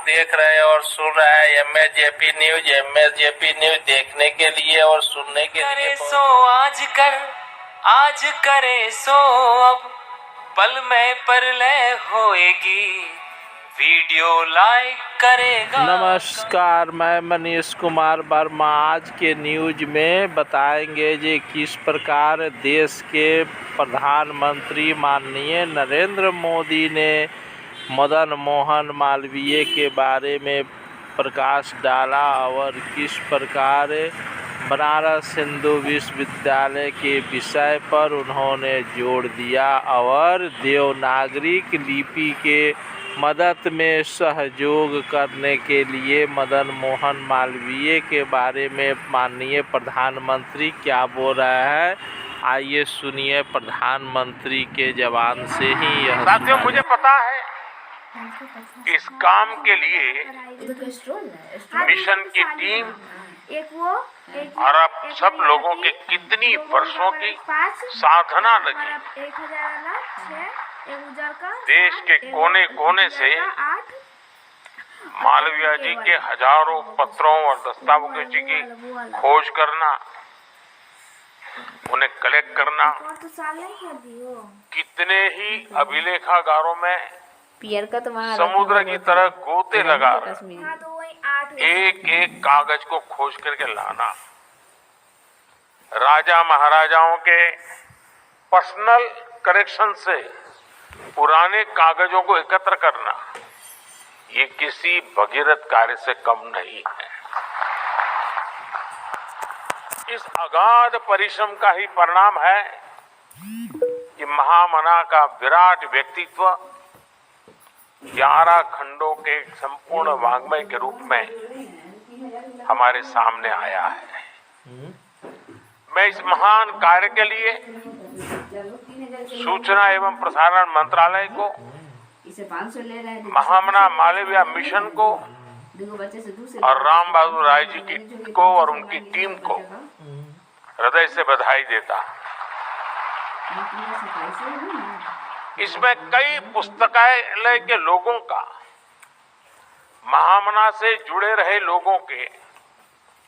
देख रहे हैं और सुन रहे हैं एमएसजेपी न्यूज। एमएसजेपी न्यूज देखने के लिए और सुनने के लिए सो आज करे सो अब पल में परलय होएगी, वीडियो लाइक करेगा। नमस्कार, मैं मनीष कुमार वर्मा। आज के न्यूज में बताएंगे जी किस प्रकार देश के प्रधानमंत्री माननीय नरेंद्र मोदी ने मदन मोहन मालवीय के बारे में प्रकाश डाला और किस प्रकार बनारस हिंदू विश्वविद्यालय के विषय पर उन्होंने जोर दिया और देवनागरी लिपि के मदद में सहयोग करने के लिए मदन मोहन मालवीय के बारे में माननीय प्रधानमंत्री क्या बोल रहे हैं। आइए सुनिए प्रधानमंत्री के जवान से ही यह। साथियों, मुझे पता है इस काम के लिए मिशन की टीम और अब सब लोगों के कितनी वर्षों की साधना लगी। देश के कोने कोने से मालवीय जी के हजारों पत्रों और दस्तावेजों की खोज करना, उन्हें कलेक्ट करना, कितने ही अभिलेखागारों में समुद्र की तरह गोते लगा एक एक कागज को खोज करके लाना, राजा महाराजाओं के पर्सनल कलेक्शन से पुराने कागजों को एकत्र करना, ये किसी भगीरथ कार्य से कम नहीं है। इस अगाध परिश्रम का ही परिणाम है कि महामना का विराट व्यक्तित्व 11 खंडों के संपूर्ण वाङ्मय के रूप में हमारे सामने आया है। मैं इस महान कार्य के लिए सूचना एवं प्रसारण मंत्रालय को, महामना मालवीय मिशन को और राम बहादुर राय जी को और उनकी टीम को हृदय से बधाई देता हूं। इसमें कई पुस्तकालय के लोगों का, महामना से जुड़े रहे लोगों के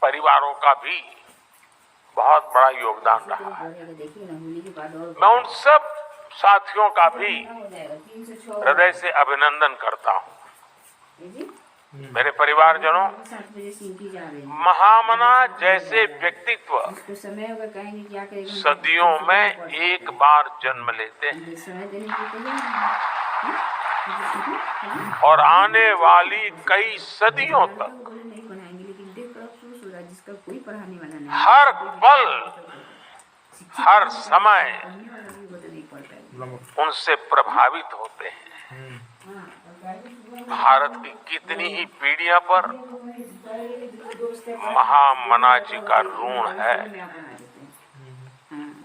परिवारों का भी बहुत बड़ा योगदान रहा है। मैं उन सब साथियों का भी हृदय से अभिनंदन करता हूं। मेरे परिवारजनों, महामना जैसे व्यक्तित्व सदियों में एक बार जन्म लेते हैं और आने वाली कई सदियों तक हर पल हर समय उनसे प्रभावित होते हैं। भारत की कितनी ही पीढ़ियों पर महामना जी का ऋण है।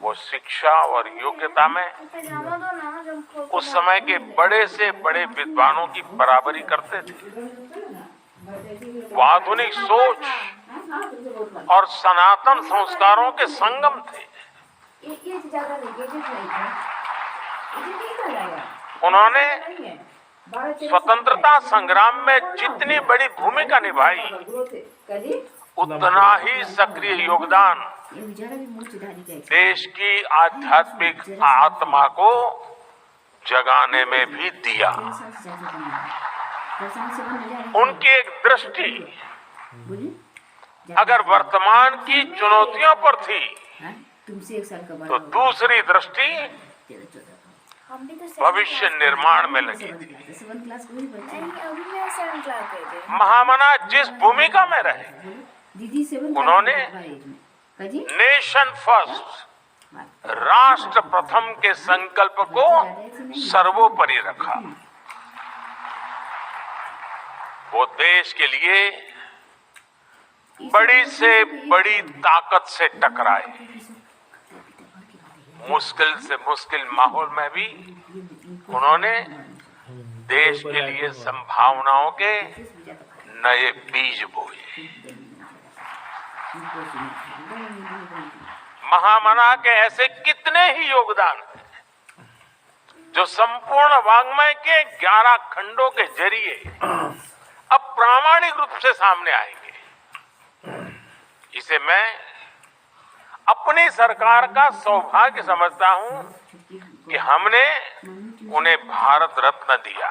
वो शिक्षा और योग्यता में उस समय के बड़े से बड़े विद्वानों की बराबरी करते थे। वो आधुनिक सोच और सनातन संस्कारों के संगम थे। उन्होंने स्वतंत्रता संग्राम में जितनी बड़ी भूमिका निभाई, उतना ही सक्रिय योगदान देश की आध्यात्मिक आत्मा को जगाने में भी दिया। उनकी एक दृष्टि अगर वर्तमान की चुनौतियों पर थी, तो दूसरी दृष्टि भविष्य निर्माण में लगी थी। महामना जिस भूमिका में रहे, उन्होंने नेशन फर्स्ट, राष्ट्र प्रथम के संकल्प को सर्वोपरि रखा। वो देश के लिए बड़ी से बड़ी ताकत से टकराए। मुश्किल से मुश्किल माहौल में भी उन्होंने देश के लिए संभावनाओं के नए बीज बोए। महामना के ऐसे कितने ही योगदान हैं जो संपूर्ण वाङ्मय के 11 खंडों के जरिए अब प्रामाणिक रूप से सामने आएंगे। इसे मैं अपनी सरकार का सौभाग्य समझता हूं कि हमने उन्हें भारत रत्न दिया।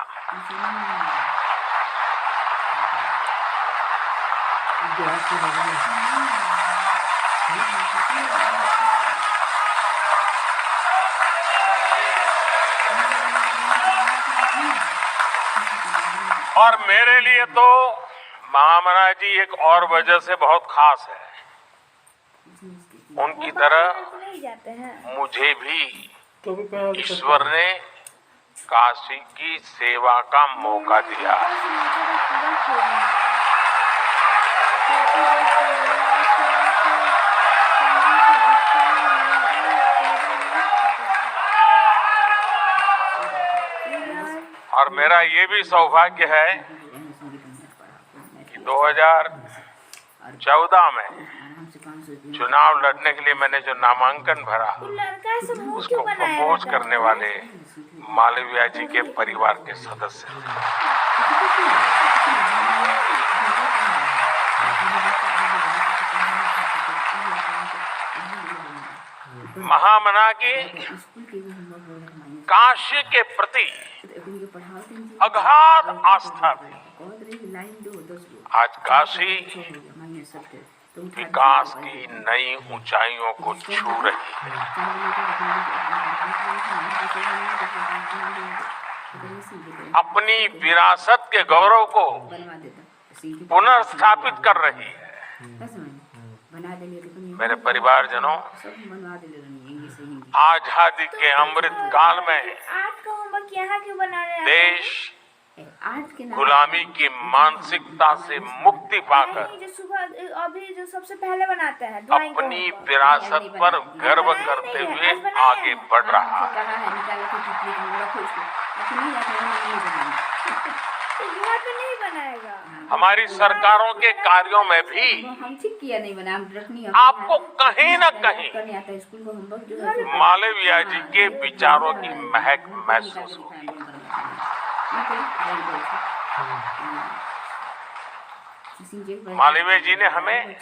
और मेरे लिए तो महामना जी एक और वजह से बहुत खास है। उनकी तरह मुझे भी ईश्वर ने काशी की सेवा का मौका दिया। और मेरा ये भी सौभाग्य है कि 2014 में चुनाव लड़ने के लिए मैंने जो नामांकन भरा, उसको प्रपोज करने वाले मालवीय जी के परिवार के सदस्य। महामना की काशी के प्रति अगाध आस्था थी। आज काशी विकास की नई ऊंचाइयों को छू रही है। अपनी विरासत के गौरव को पुनर्स्थापित कर रही है। मेरे परिवारजनों, आजादी के अमृत काल में देश गुलामी की मानसिकता से मुक्ति पाकर अभी जो सबसे पहले बनाते हैं अपनी विरासत पर गर्व करते हुए आगे बढ़ रहा है। हमारी सरकारों के कार्यों में भी आपको कहीं न कहीं मालवीय जी के विचारों की महक महसूस होगी। मालवीय जी ने हमें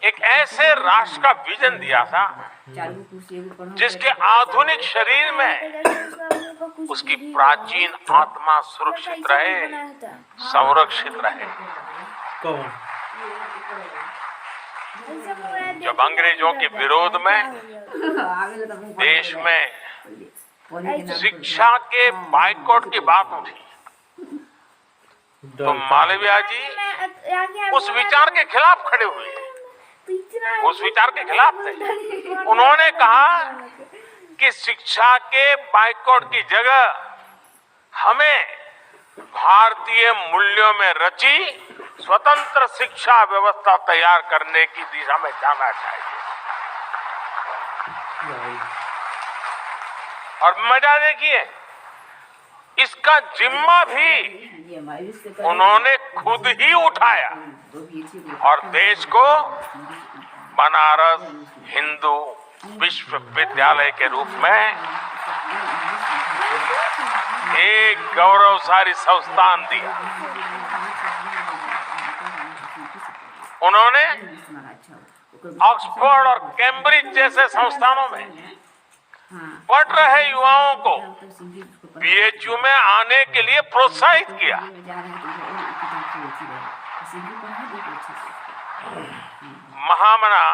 एक ऐसे राष्ट्र का विजन दिया था जिसके आधुनिक शरीर में उसकी प्राचीन आत्मा सुरक्षित रहे, संरक्षित रहे। जब अंग्रेजों के विरोध में देश में शिक्षा के बाइकआउट की बात उठी, तो मालवीय जी उस विचार के खिलाफ खड़े हुए, उस विचार के खिलाफ थे। उन्होंने कहा कि शिक्षा के बाइकआउट की जगह हमें भारतीय मूल्यों में रची स्वतंत्र शिक्षा व्यवस्था तैयार करने की दिशा में जाना चाहिए। और मजा देखिए, इसका जिम्मा भी उन्होंने खुद ही उठाया और देश को बनारस हिंदू विश्वविद्यालय के रूप में एक गौरवशाली संस्थान दिया। उन्होंने ऑक्सफोर्ड और कैम्ब्रिज जैसे संस्थानों में पढ़ रहे युवाओं को बीएचयू में आने के लिए प्रोत्साहित किया। महामना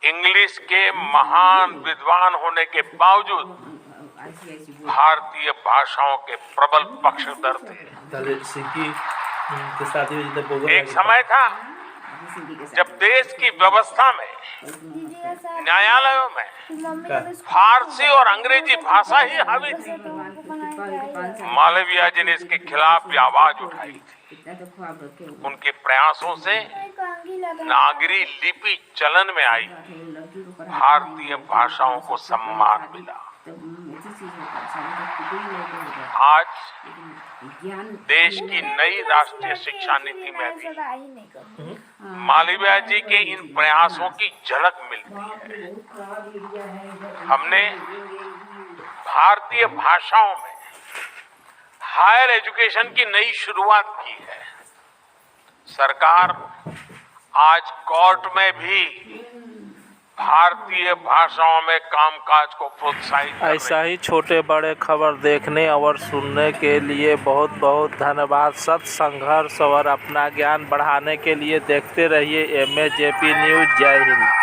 इंग्लिश के महान विद्वान होने के बावजूद भारतीय भाषाओं के प्रबल पक्षधर थे। एक समय था जब देश की व्यवस्था में, न्यायालयों में फारसी और अंग्रेजी भाषा ही हावी थी। मालवीय जी ने इसके खिलाफ भी आवाज उठाई थी। उनके प्रयासों से नागरी लिपि चलन में आई, भारतीय भाषाओं को सम्मान मिला। आज देश की नई राष्ट्रीय शिक्षा नीति में भी मालवीय जी के इन प्रयासों की झलक मिलती है। हमने भारतीय भाषाओं में हायर एजुकेशन की नई शुरुआत की है। सरकार आज कोर्ट में भी भारतीय भाषाओं में कामकाज को प्रोत्साहित कर रही है। ऐसा ही छोटे बड़े खबर देखने और सुनने के लिए बहुत बहुत धन्यवाद। सत संघर्ष और अपना ज्ञान बढ़ाने के लिए देखते रहिए MAJP न्यूज़। जय हिंद।